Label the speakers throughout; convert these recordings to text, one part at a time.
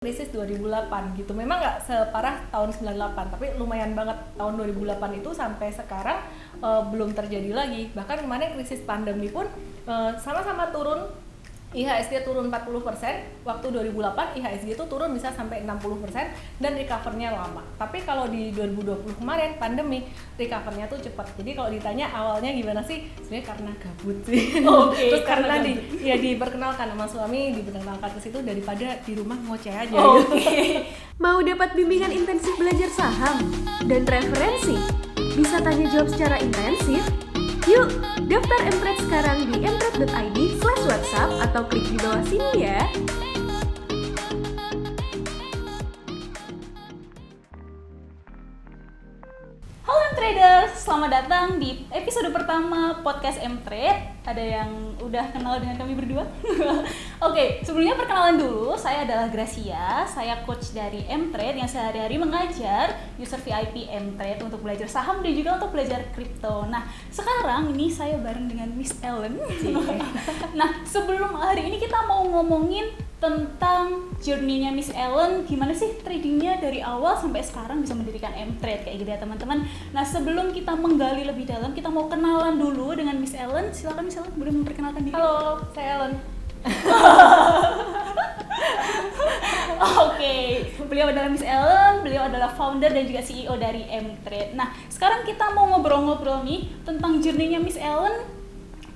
Speaker 1: Krisis 2008 gitu. Memang nggak separah tahun 98, tapi lumayan banget tahun 2008 itu sampai sekarang belum terjadi lagi. Bahkan kemarin krisis pandemi pun sama-sama turun, IHSG turun 40%, waktu 2008 IHSG itu turun bisa sampai 60% dan recovernya lama. Tapi kalau di 2020 kemarin pandemi, recovernya tuh cepat. Jadi kalau ditanya awalnya gimana sih? Sebenarnya karena gabut sih. Terus karena diperkenalkan sama suami, diperkenalkan ke situ daripada di rumah ngoceh aja.
Speaker 2: Mau dapat bimbingan intensif belajar saham dan referensi? Bisa tanya jawab secara intensif? Yuk, daftar Mtrade sekarang di mtrade.id/whatsapp atau klik di bawah sini ya.
Speaker 3: Halo Mtraders, selamat datang di episode pertama podcast Mtrade. Ada yang udah kenal dengan kami berdua? Oke, sebelumnya perkenalan dulu. Saya adalah Gracia, saya coach dari Mtrade yang sehari-hari mengajar user VIP Mtrade untuk belajar saham dan juga untuk belajar kripto. Nah, sekarang ini saya bareng dengan Miss Ellen. Nah, sebelum hari ini kita mau ngomongin tentang journey-nya Miss Ellen, gimana sih tradingnya dari awal sampai sekarang bisa mendirikan Mtrade kayak gitu ya teman-teman. Nah, sebelum kita menggali lebih dalam, kita mau kenalan dulu dengan Miss Ellen. Silakan Miss Ellen, boleh memperkenalkan diri?
Speaker 1: Halo, saya Ellen.
Speaker 3: Oke, beliau adalah Miss Ellen, beliau adalah founder dan juga CEO dari Mtrade. Nah, sekarang kita mau ngobrol-ngobrol nih tentang journey-nya Miss Ellen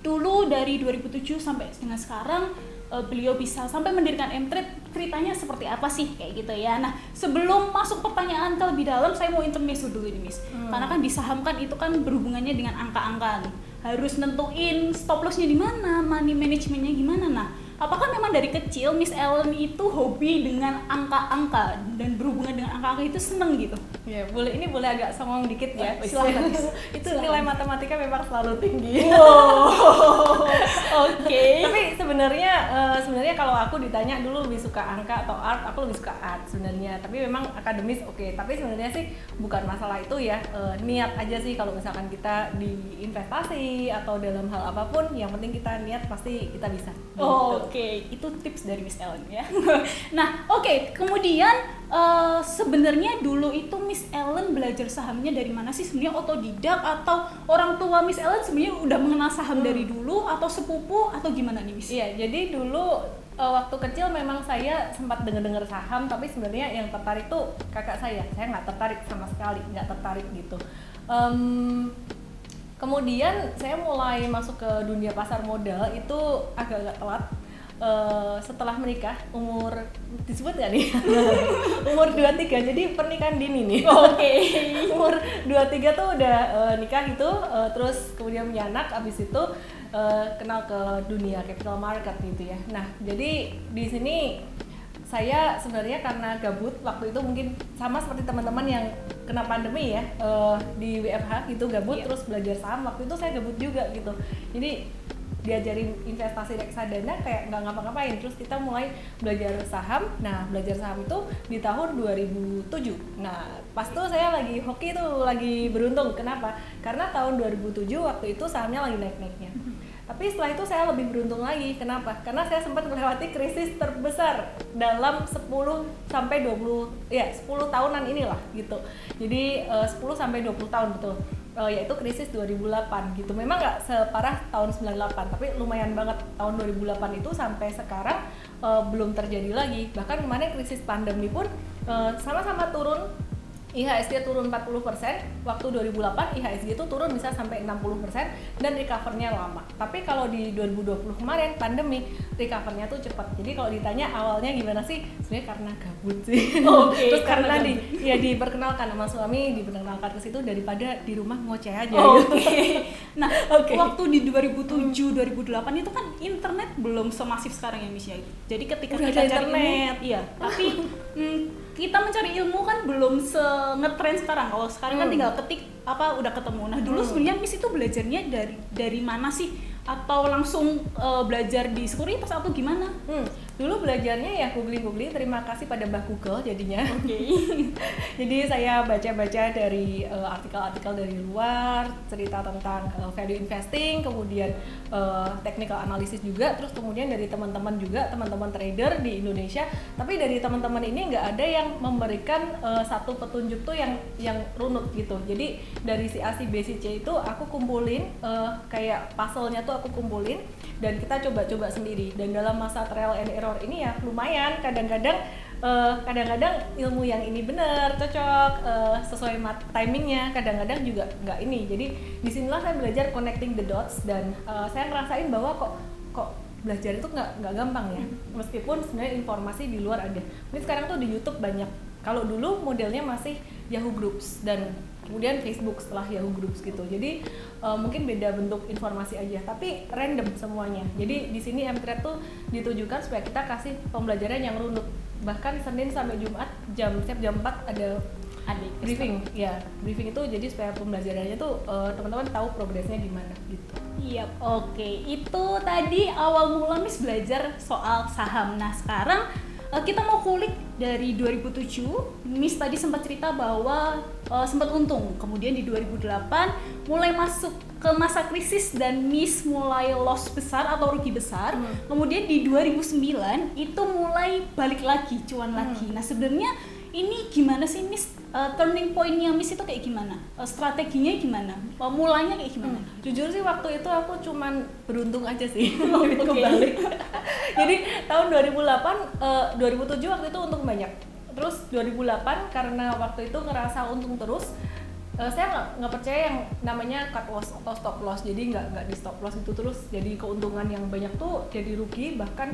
Speaker 3: dulu dari 2007 sampai dengan sekarang. Beliau bisa sampai mendirikan Mtrade, ceritanya seperti apa sih kayak gitu ya. Nah, sebelum masuk pertanyaan ke lebih dalam, saya mau intermezzo dulu nih Miss. Karena kan di saham kan itu kan berhubungannya dengan angka-angka nih. Harus nentuin stop loss-nya di mana, money management-nya gimana. Nah, apakah memang dari kecil Miss Ellen itu hobi dengan angka-angka dan berhubungan dengan angka-angka itu seneng gitu?
Speaker 1: Ya, boleh agak songong dikit ya.
Speaker 3: Silakan.
Speaker 1: Itu nilai matematika memang selalu tinggi.
Speaker 3: Oke.
Speaker 1: Tapi sebenarnya kalau aku ditanya dulu lebih suka angka atau art, aku lebih suka art sebenarnya. Tapi memang akademis oke. Tapi sebenarnya sih bukan masalah itu ya. Niat aja sih kalau misalkan kita di investasi atau dalam hal apapun, yang penting kita niat pasti kita bisa.
Speaker 3: Oke, itu tips dari Miss Ellen ya. Nah, oke, kemudian sebenarnya dulu itu Miss Ellen belajar sahamnya dari mana sih? Sebenarnya otodidak atau orang tua Miss Ellen sebenarnya udah mengenal saham dari dulu atau sepupu atau gimana nih Miss?
Speaker 1: Iya, jadi dulu waktu kecil memang saya sempat dengar saham, tapi sebenarnya yang tertarik tuh kakak saya nggak tertarik sama sekali, nggak tertarik gitu. Kemudian saya mulai masuk ke dunia pasar modal itu agak-agak telat. Setelah menikah, umur disebut nggak nih? Umur 23, jadi pernikahan dini nih.
Speaker 3: Oke.
Speaker 1: Umur 23 tuh udah nikah gitu, terus kemudian punya anak, abis itu kenal ke dunia capital market gitu ya. Nah, jadi di sini saya sebenarnya karena gabut waktu itu, mungkin sama seperti teman-teman yang kena pandemi ya, di WFH gitu gabut, terus belajar saham. Waktu itu saya gabut juga gitu, jadi diajarin investasi reksadana kayak nggak ngapa-ngapain. Terus kita mulai belajar saham. Nah, belajar saham itu di tahun 2007. Nah, pas tuh saya lagi hoki tuh, lagi beruntung. Kenapa? Karena tahun 2007 waktu itu sahamnya lagi naik-naiknya. Tapi setelah itu saya lebih beruntung lagi. Kenapa? Karena saya sempat melewati krisis terbesar dalam 10 tahunan inilah gitu. Jadi 10 sampai 20 tahun betul. Yaitu krisis 2008 gitu. Memang nggak separah tahun 98, tapi lumayan banget tahun 2008 itu sampai sekarang belum terjadi lagi. Bahkan kemarin krisis pandemi pun sama-sama turun, IHSG turun 40%, waktu 2008 IHSG itu turun bisa sampai 60% dan recovernya lama. Tapi kalau di 2020 kemarin pandemi, recovernya tuh cepat. Jadi kalau ditanya awalnya gimana sih? Sebenarnya karena gabut sih. Terus karena diperkenalkan sama suami, diperkenalkan ke situ daripada di rumah ngoceh aja.
Speaker 3: Nah, waktu di 2007 2008 itu kan internet belum semasif sekarang ya Miss ya. Jadi ketika
Speaker 1: udah
Speaker 3: kita
Speaker 1: ada
Speaker 3: cari
Speaker 1: internet,
Speaker 3: ilmu, iya, tapi kita mencari ilmu kan belum ngetren sekarang. Kalau sekarang kan tinggal ketik apa udah ketemu. Nah, dulu sebenarnya Miss itu belajarnya dari mana sih? atau langsung belajar di sekuritas atau gimana?
Speaker 1: Dulu belajarnya ya googling, terima kasih pada Mbah Google jadinya.
Speaker 3: Oke.
Speaker 1: Jadi saya baca-baca dari artikel-artikel dari luar, cerita tentang value investing, kemudian technical analysis juga, terus kemudian dari teman-teman juga, teman-teman trader di Indonesia. Tapi dari teman-teman ini nggak ada yang memberikan satu petunjuk tuh yang runut gitu. Jadi dari si A, si B, si C itu aku kumpulin kayak puzzle-nya tuh aku kumpulin dan kita coba-coba sendiri. Dan dalam masa trial and error ini ya lumayan, kadang-kadang ilmu yang ini benar, cocok, sesuai timingnya, kadang-kadang juga nggak ini. Jadi disinilah saya belajar connecting the dots dan saya ngerasain bahwa kok belajar itu nggak gampang ya, meskipun sebenarnya informasi di luar ada. Ini sekarang tuh di YouTube banyak. Kalau dulu modelnya masih Yahoo Groups dan kemudian Facebook setelah Yahoo Groups gitu. Jadi mungkin beda bentuk informasi aja, tapi random semuanya. Jadi di sini Mtrade tuh ditujukan supaya kita kasih pembelajaran yang runut. Bahkan Senin sampai Jumat jam 4 ada briefing. Ya, briefing itu jadi supaya pembelajarannya tuh teman-teman tahu progresnya gimana gitu.
Speaker 3: Iya, oke. Itu tadi awal mula Miss belajar soal saham. Nah, sekarang kita mau kulik dari 2007. Miss tadi sempat cerita bahwa sempat untung. Kemudian di 2008 mulai masuk ke masa krisis dan Miss mulai loss besar atau rugi besar. Kemudian di 2009 itu mulai balik lagi, cuan lagi. Nah, sebenarnya ini gimana sih Miss? Turning point-nya Miss itu kayak gimana? Strateginya gimana? Mulanya kayak gimana?
Speaker 1: Jujur sih waktu itu aku cuman beruntung aja sih kebalik. Jadi tahun 2007 waktu itu untung banyak. Terus 2008 karena waktu itu ngerasa untung terus, saya nggak percaya yang namanya cut loss atau stop loss. Jadi nggak di stop loss itu terus jadi keuntungan yang banyak tuh jadi rugi, bahkan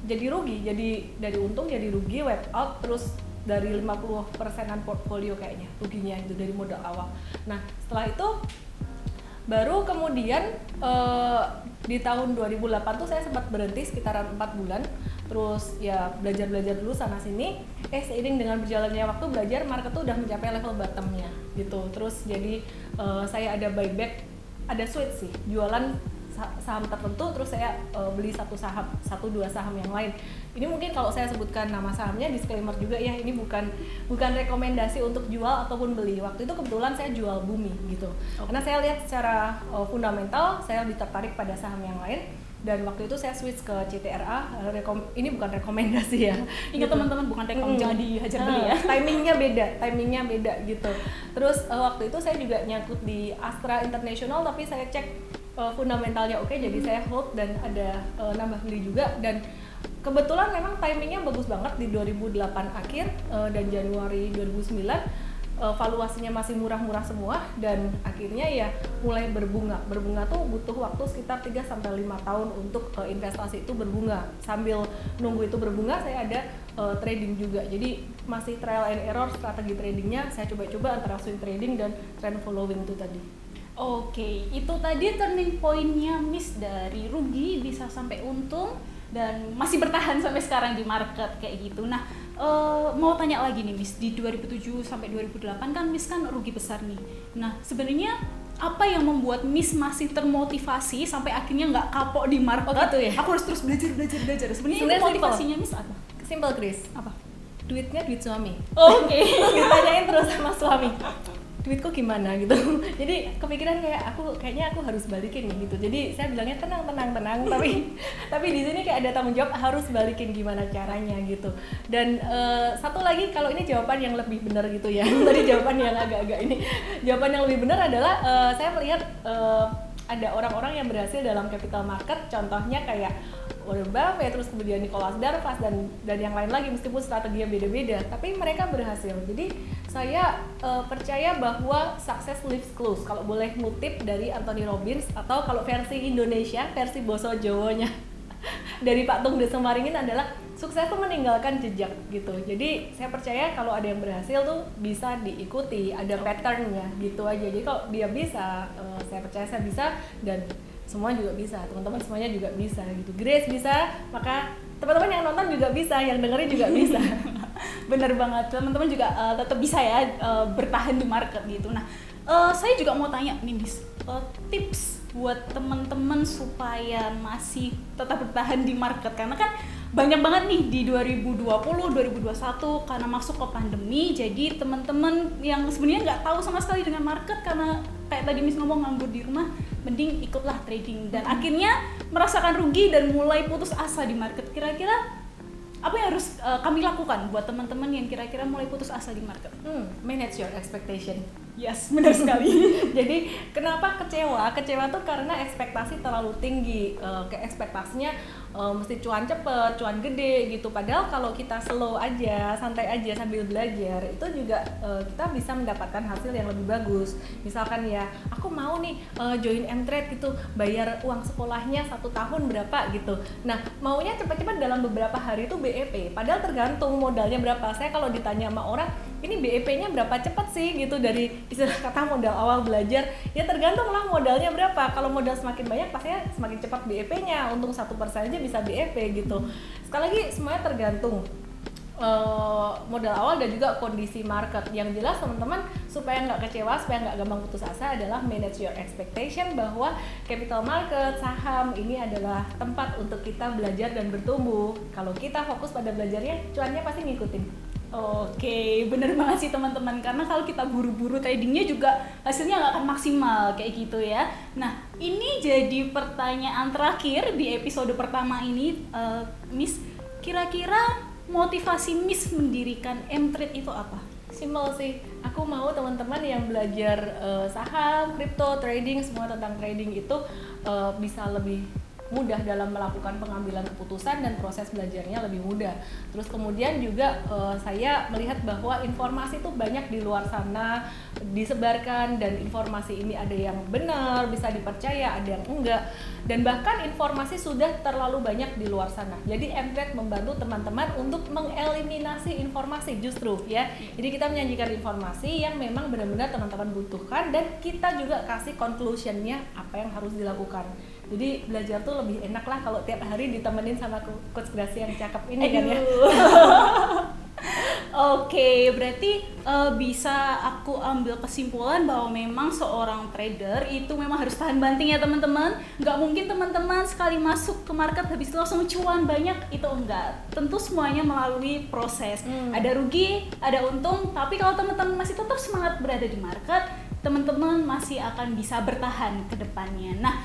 Speaker 1: jadi rugi, jadi dari untung jadi rugi, wipe out, terus dari 50%-an portfolio kayaknya ruginya itu dari modal awal. Nah setelah itu baru kemudian di tahun 2008 tuh saya sempat berhenti sekitaran 4 bulan, terus ya belajar dulu sana sini. Seiring dengan berjalannya waktu belajar, market tuh udah mencapai level bottomnya gitu. Terus jadi saya ada buyback, ada switch sih, jualan saham tertentu, terus saya beli 1-2 saham yang lain. Ini mungkin kalau saya sebutkan nama sahamnya, disclaimer juga ya, ini bukan rekomendasi untuk jual ataupun beli. Waktu itu kebetulan saya jual Bumi gitu. Karena saya lihat secara fundamental saya lebih tertarik pada saham yang lain. Dan waktu itu saya switch ke CTRA. Ini bukan rekomendasi ya.
Speaker 3: Ingat teman-teman, bukan jangan dihajar beli ya.
Speaker 1: Timingnya beda gitu. Terus waktu itu saya juga nyangkut di Astra International, tapi saya cek fundamentalnya oke, jadi saya hold dan ada nambah beli juga. Dan kebetulan memang timingnya bagus banget di 2008 akhir dan Januari 2009 valuasinya masih murah-murah semua dan akhirnya ya mulai berbunga tuh butuh waktu sekitar 3-5 tahun untuk investasi itu berbunga. Sambil nunggu itu berbunga saya ada trading juga, jadi masih trial and error strategi tradingnya. Saya coba-coba antara swing trading dan trend following itu tadi.
Speaker 3: Oke, itu tadi turning point-nya Miss dari rugi bisa sampai untung dan masih bertahan sampai sekarang di market kayak gitu. Nah, mau tanya lagi nih Miss, di 2007 sampai 2008 kan Miss kan rugi besar nih. Nah, sebenarnya apa yang membuat Miss masih termotivasi sampai akhirnya nggak kapok di market?
Speaker 1: Gitu ya?
Speaker 3: Aku harus terus belajar. Sebenarnya motivasinya Miss apa?
Speaker 1: Simple, Chris.
Speaker 3: Apa?
Speaker 1: Duitnya duit suami.
Speaker 3: Oke.
Speaker 1: Ditanyain terus sama suami, duitku gimana gitu. Jadi kepikiran kayaknya aku harus balikin nih gitu. Jadi saya bilangnya tenang tapi di sini kayak ada tanggung jawab harus balikin, gimana caranya gitu. Dan satu lagi, kalau ini jawaban yang lebih benar gitu ya. Tadi jawaban yang agak-agak ini. Jawaban yang lebih benar adalah saya melihat ada orang-orang yang berhasil dalam capital market, contohnya kayak Warren Buffett, terus kemudian Nicholas Darvas dan yang lain lagi, meskipun strateginya beda-beda, tapi mereka berhasil. Jadi saya percaya bahwa success lives close, kalau boleh ngutip dari Anthony Robbins, atau kalau versi Indonesia, versi Boso Jawanya dari Pak Tung Desemaringin adalah sukses itu meninggalkan jejak gitu. Jadi saya percaya kalau ada yang berhasil tuh bisa diikuti, ada patternnya gitu aja. Jadi kalau dia bisa, saya percaya saya bisa, dan semua juga bisa, teman-teman semuanya juga bisa gitu. Grace bisa, maka teman-teman yang nonton juga bisa, yang dengerin juga bisa.
Speaker 3: Bener banget, teman-teman juga tetap bisa ya bertahan di market gitu. Nah, saya juga mau tanya nih Miss, tips buat teman-teman supaya masih tetap bertahan di market, karena kan banyak banget nih di 2020, 2021 karena masuk ke pandemi, jadi teman-teman yang sebenarnya nggak tahu sama sekali dengan market karena kayak tadi Miss ngomong nganggur di rumah, mending ikutlah trading dan akhirnya merasakan rugi dan mulai putus asa di market. Kira-kira apa yang harus kami lakukan buat teman-teman yang kira-kira mulai putus asa di market?
Speaker 1: Manage your expectation.
Speaker 3: Yes, benar sekali.
Speaker 1: Jadi kenapa kecewa? Kecewa tuh karena ekspektasi terlalu tinggi. Kayak ekspektasinya mesti cuan cepet, cuan gede gitu. Padahal kalau kita slow aja, santai aja sambil belajar, itu juga kita bisa mendapatkan hasil yang lebih bagus. Misalkan ya, aku mau nih join M-Trade gitu, bayar uang sekolahnya 1 tahun berapa gitu. Nah, maunya cepet-cepet dalam beberapa hari itu BEP. Padahal tergantung modalnya berapa. Saya kalau ditanya sama orang, ini BEP-nya berapa cepet sih gitu, dari istilah kata modal awal belajar, ya tergantung lah modalnya berapa. Kalau modal semakin banyak pastinya semakin cepat BEP-nya, untung 1% aja bisa BEP gitu. Sekali lagi semuanya tergantung modal awal dan juga kondisi market. Yang jelas teman-teman, supaya nggak kecewa, supaya nggak gampang putus asa, adalah manage your expectation bahwa capital market, saham ini adalah tempat untuk kita belajar dan bertumbuh. Kalau kita fokus pada belajarnya, cuannya pasti ngikutin.
Speaker 3: Oke, bener banget sih teman-teman, karena kalau kita buru-buru tradingnya juga hasilnya nggak akan maksimal kayak gitu ya. Nah, ini jadi pertanyaan terakhir di episode pertama ini, Miss, kira-kira motivasi Miss mendirikan M-Trade itu apa?
Speaker 1: Simple sih, aku mau teman-teman yang belajar saham, crypto, trading, semua tentang trading itu bisa lebih mudah dalam melakukan pengambilan keputusan dan proses belajarnya lebih mudah. Terus kemudian juga saya melihat bahwa informasi itu banyak di luar sana disebarkan, dan informasi ini ada yang benar, bisa dipercaya, ada yang enggak, dan bahkan informasi sudah terlalu banyak di luar sana. Jadi M-Trade membantu teman-teman untuk mengeliminasi informasi justru ya. Jadi kita menyajikan informasi yang memang benar-benar teman-teman butuhkan, dan kita juga kasih conclusion-nya apa yang harus dilakukan. Jadi belajar tuh lebih enak lah kalau tiap hari ditemenin sama Coach Gracia yang cakep ini kan ya.
Speaker 3: Oke, berarti bisa aku ambil kesimpulan bahwa memang seorang trader itu memang harus tahan banting ya teman-teman. Nggak mungkin teman-teman sekali masuk ke market habis itu langsung cuan banyak, itu enggak. Tentu semuanya melalui proses. Ada rugi, ada untung, tapi kalau teman-teman masih tetap semangat berada di market, teman-teman masih akan bisa bertahan ke depannya. Nah,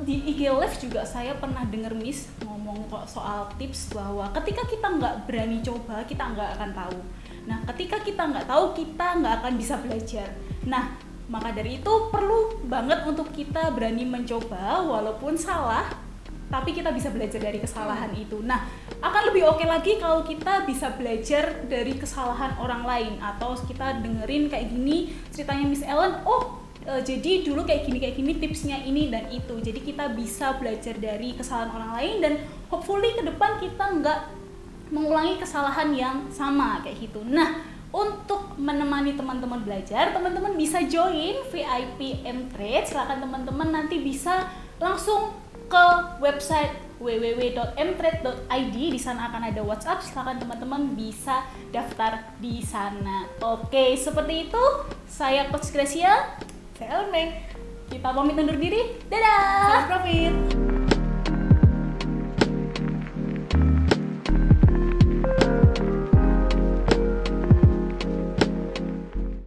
Speaker 3: di IG Live juga saya pernah dengar Miss ngomong soal tips bahwa ketika kita nggak berani coba, kita nggak akan tahu. Nah, ketika kita nggak tahu, kita nggak akan bisa belajar. Nah, maka dari itu perlu banget untuk kita berani mencoba walaupun salah, tapi kita bisa belajar dari kesalahan itu. Nah, akan lebih oke lagi kalau kita bisa belajar dari kesalahan orang lain, atau kita dengerin kayak gini ceritanya Miss Ellen, jadi dulu kayak gini tipsnya ini dan itu. Jadi kita bisa belajar dari kesalahan orang lain, dan hopefully ke depan kita nggak mengulangi kesalahan yang sama kayak gitu. Nah, untuk menemani teman-teman belajar, teman-teman bisa join VIP M-Trade. Silakan teman-teman nanti bisa langsung ke website www.mtrade.id. Di sana akan ada WhatsApp. Silakan teman-teman bisa daftar di sana. Oke, seperti itu. Saya Coach Gracia.
Speaker 1: Saya Elmeng.
Speaker 3: Kita pamit undur diri. Dadah!
Speaker 1: Salam profit!